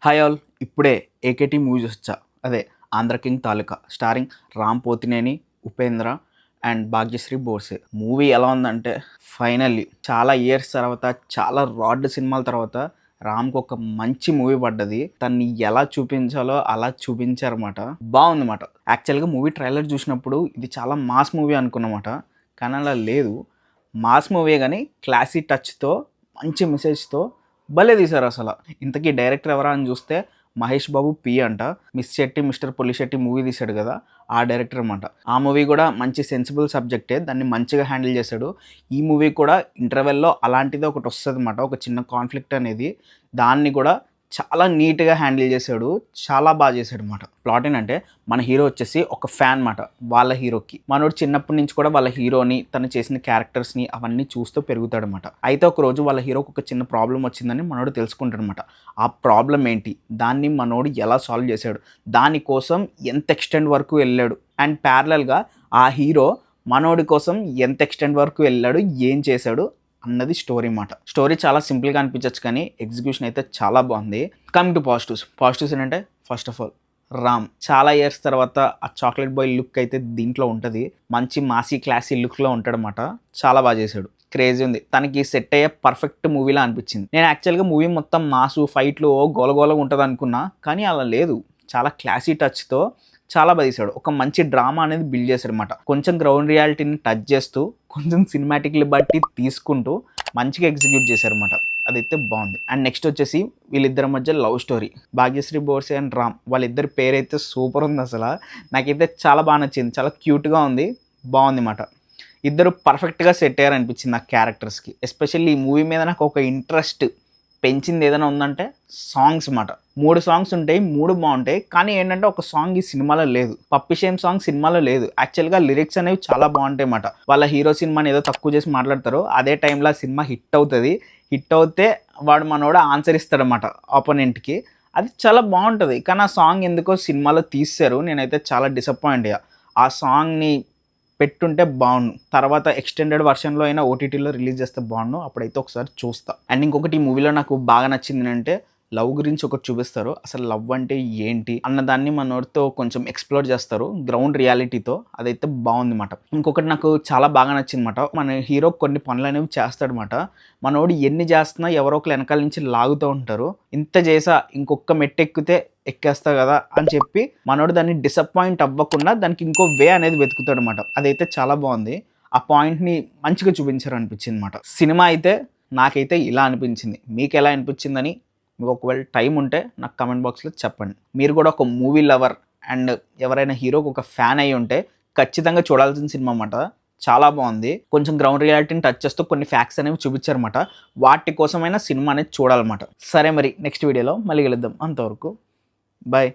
Hi all. ఇప్పుడే ఏకేటీ movie చూసొచ్చా. అదే Andhra King Taluka starring Ram Pothineni, Upendra and Bhagyashri Borse. Movie ఎలా ఉందంటే ఫైనల్లీ చాలా ఇయర్స్ తర్వాత, చాలా రాడ్ సినిమాల తర్వాత రామ్కి ఒక మంచి మూవీ పడ్డది. తన్ని ఎలా చూపించాలో అలా చూపించారన్నమాట. బాగుందన్నమాట. యాక్చువల్గా మూవీ ట్రైలర్ చూసినప్పుడు ఇది చాలా మాస్ మూవీ అనుకున్నమాట. కానీ అలా లేదు. మాస్ మూవీ కానీ క్లాసీ టచ్తో మంచి మెసేజ్తో భలే తీశారు అసలు. ఇంతకీ డైరెక్టర్ ఎవరా అని చూస్తే మహేష్ బాబు పి అంట. Miss Shetty mister Polishetty movie తీశాడు కదా, ఆ డైరెక్టర్ అనమాట. ఆ మూవీ కూడా మంచి సెన్సిబుల్ సబ్జెక్టే, దాన్ని మంచిగా హ్యాండిల్ చేశాడు. ఈ మూవీ కూడా ఇంటర్వెల్లో అలాంటిది ఒకటి వస్తుంది అనమాట, ఒక చిన్న కాన్ఫ్లిక్ట్ అనేది. దాన్ని కూడా చాలా నీట్గా హ్యాండిల్ చేశాడు, చాలా బాగా చేశాడు అనమాట. ప్లాట్ ఏంటంటే మన హీరో వచ్చేసి ఒక ఫ్యాన్ అనమాట వాళ్ళ హీరోకి. మనోడు చిన్నప్పటి నుంచి కూడా వాళ్ళ హీరోని, తను చేసిన క్యారెక్టర్స్ని అవన్నీ చూస్తూ పెరుగుతాడు అనమాట. అయితే ఒక రోజు వాళ్ళ హీరోకి ఒక చిన్న ప్రాబ్లం వచ్చిందని మనోడు తెలుసుకుంటాడు అనమాట. ఆ ప్రాబ్లం ఏంటి, దాన్ని మనోడు ఎలా సాల్వ్ చేశాడు, దానికోసం ఎంత ఎక్స్టెండ్ వరకు వెళ్ళాడు, అండ్ ప్యారలల్గా ఆ హీరో మనోడి కోసం ఎంత ఎక్స్టెండ్ వరకు వెళ్ళాడు, ఏం చేశాడు అన్నది స్టోరీ మాట. స్టోరీ చాలా సింపుల్గా అనిపించవచ్చు కానీ ఎగ్జిక్యూషన్ అయితే చాలా బాగుంది. కమింగ్ టు పాజిటివ్స్ ఏంటంటే ఫస్ట్ ఆఫ్ ఆల్ రామ్ చాలా ఇయర్స్ తర్వాత ఆ చాక్లెట్ బాయ్ లుక్ అయితే దీంట్లో ఉంటుంది. మంచి మాసీ క్లాసీ లుక్లో ఉంటాడనమాట. చాలా బాగా చేశాడు, క్రేజీ ఉంది. తనకి సెట్ అయ్యే పర్ఫెక్ట్ మూవీలా అనిపించింది. నేను యాక్చువల్గా మూవీ మొత్తం మాసు ఫైట్లు గోలగోలగా ఉంటుంది అనుకున్నా, కానీ అలా లేదు. చాలా క్లాసీ టచ్తో చాలా బాగా తీశాడు. ఒక మంచి డ్రామా అనేది బిల్డ్ చేశాడు అనమాట. కొంచెం గ్రౌండ్ రియాలిటీని టచ్ చేస్తూ, కొంచెం సినిమాటిక్ లిబర్టీ తీసుకుంటూ మంచిగా ఎగ్జిక్యూట్ చేశారనమాట. అదైతే బాగుంది. అండ్ నెక్స్ట్ వచ్చేసి వీళ్ళిద్దరి మధ్య love story. Bhagyashri Borse and Ram, వాళ్ళిద్దరి పేరైతే సూపర్ ఉంది అసలు. నాకైతే చాలా బాగా నచ్చింది, చాలా క్యూట్గా ఉంది, బాగుంది అన్నమాట. ఇద్దరు పర్ఫెక్ట్గా సెట్ అయ్యారు అనిపించింది నాకు క్యారెక్టర్స్కి. ఎస్పెషల్లీ ఈ మూవీ మీద నాకు ఒక ఇంట్రెస్ట్ పెంచింది ఏదైనా ఉందంటే సాంగ్స్ అన్నమాట. 3 సాంగ్స్ ఉంటాయి, 3 బాగుంటాయి. కానీ ఏంటంటే ఒక సాంగ్ ఈ సినిమాలో లేదు. పప్పిషేమ్ సాంగ్ సినిమాలో లేదు. యాక్చువల్గా లిరిక్స్ అనేవి చాలా బాగుంటాయి అన్నమాట. వాళ్ళ హీరో సినిమాని ఏదో తక్కువ చేసి మాట్లాడతారు, అదే టైంలో సినిమా హిట్ అవుతుంది. హిట్ అవుతే వాడు మనోడు ఆన్సర్ ఇస్తాడనమాట ఆపోనెంట్కి. అది చాలా బాగుంటుంది. కానీ ఆ సాంగ్ ఎందుకో సినిమాలో తీశారు. నేనైతే చాలా డిసప్పాయింట్ అయ్యా. ఆ సాంగ్ని పెట్టుంటే బాగుండు. తర్వాత ఎక్స్టెండెడ్ వర్షన్లో అయినా ఓటీటీలో రిలీజ్ చేస్తే బాగుండు. అప్పుడైతే ఒకసారి చూస్తా. అండ్ ఇంకొకటి ఈ మూవీలో నాకు బాగా నచ్చింది అంటే లవ్ గురించి ఒకటి చూపిస్తారు. అసలు లవ్ అంటే ఏంటి అన్నదాన్ని మనోడితో కొంచెం ఎక్స్ప్లోర్ చేస్తారు గ్రౌండ్ రియాలిటీతో. అదైతే బాగుంది అన్నమాట. ఇంకొకటి నాకు చాలా బాగా నచ్చింది అనమాట. మన హీరో కొన్ని పనులు అనేవి చేస్తాడనమాట. మనోడు ఎన్ని చేస్తున్నా ఎవరో ఒకరు వెనకాల నుంచి లాగుతూ ఉంటారు. ఇంత చేసా ఇంకొక మెట్టు ఎక్కితే ఎక్కేస్తా కదా అని చెప్పి మనోడు దాన్ని డిసప్పాయింట్ అవ్వకుండా దానికి ఇంకో వే అనేది వెతుకుతాడు అనమాట. అదైతే చాలా బాగుంది. ఆ పాయింట్ని మంచిగా చూపించారు అనిపించింది అనమాట. సినిమా అయితే నాకైతే ఇలా అనిపించింది. మీకు ఎలా అనిపించిందని మీకు ఒకవేళ టైం ఉంటే నాకు కమెంట్ బాక్స్లో చెప్పండి. మీరు కూడా ఒక మూవీ లవర్ అండ్ ఎవరైనా హీరోకి ఒక ఫ్యాన్ అయ్యి ఉంటే ఖచ్చితంగా చూడాల్సిన సినిమా అన్నమాట. చాలా బాగుంది. కొంచెం గ్రౌండ్ రియాలిటీని టచ్ చేస్తూ కొన్ని ఫ్యాక్ట్స్ అనేవి చూపించారన్నమాట. వాటి కోసమైనా సినిమా అనేది చూడాలన్నమాట. సరే మరి నెక్స్ట్ వీడియోలో మళ్ళీ కలుద్దాం. అంతవరకు బాయ్.